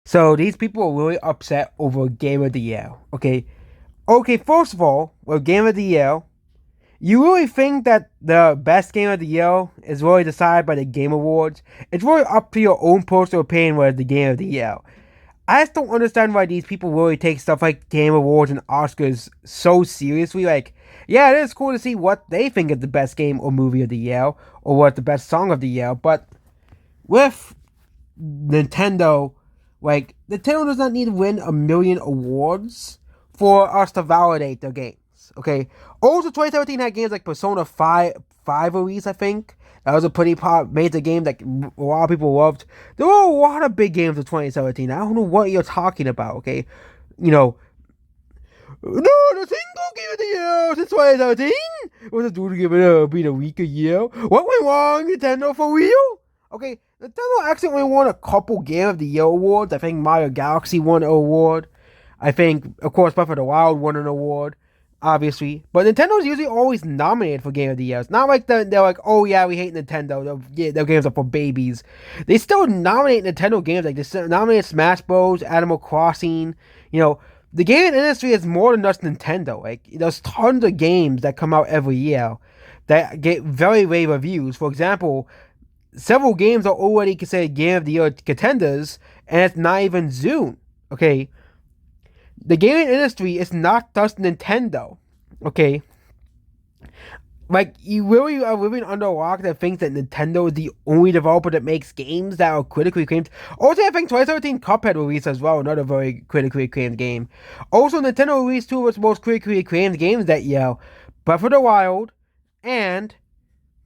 So these people are really upset over Game of the Year. Okay. First of all, with Game of the Year, you really think that the best Game of the Year is really decided by the Game Awards? It's really up to your own personal opinion what is the Game of the Year. I just don't understand why these people really take stuff like Game Awards and Oscars so seriously. Like, yeah, it is cool to see what they think is the best game or movie of the year or what the best song of the year, but with Nintendo, like Nintendo does not need to win a million awards for us to validate their games. Okay. Also, 2017 had games like Persona 5 release. I think that was a pretty major game that a lot of people loved. There were a lot of big games in 2017. I don't know what you're talking about. Okay, you know. No, the single game of the year since 2017 was a dude give it been a weaker year. What went wrong, Nintendo, for real? Okay, Nintendo actually won a couple Game of the Year awards. I think Mario Galaxy won an award. I think, of course, Breath of the Wild won an award, obviously. But Nintendo's usually always nominated for Game of the Year. It's not like they're like, oh yeah, we hate Nintendo. Their games are for babies. They still nominate Nintendo games. Like they nominate Smash Bros, Animal Crossing. You know, the gaming industry is more than just Nintendo. Like there's tons of games that come out every year that get very rave reviews. For example, several games are already considered Game of the Year contenders, and it's not even Zoom. Okay, the gaming industry is not just Nintendo. Okay, like you really are living under a rock that thinks that Nintendo is the only developer that makes games that are critically acclaimed. Also, I think 2017 Cuphead released as well, another very critically acclaimed game. Also, Nintendo released two of its most critically acclaimed games that year: Breath of the Wild and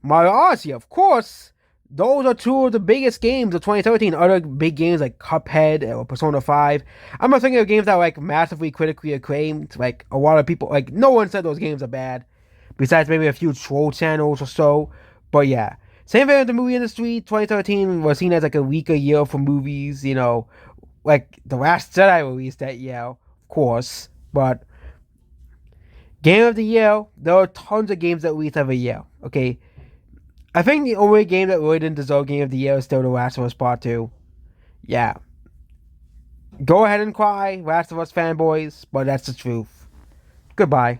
Mario Odyssey. Of course, those are two of the biggest games of 2017. Other big games like Cuphead or Persona 5. I'm not thinking of games that are like massively critically acclaimed. Like a lot of people, like no one said those games are bad, besides maybe a few troll channels or so. But yeah, same thing with the movie industry. 2013 was seen as like a weaker year for movies. Like The Last Jedi released that year, of course. But Game of the Year, there are tons of games that release every year. Okay, I think the only game that really didn't deserve Game of the Year is still The Last of Us Part 2. Yeah. Go ahead and cry, Last of Us fanboys, but that's the truth. Goodbye.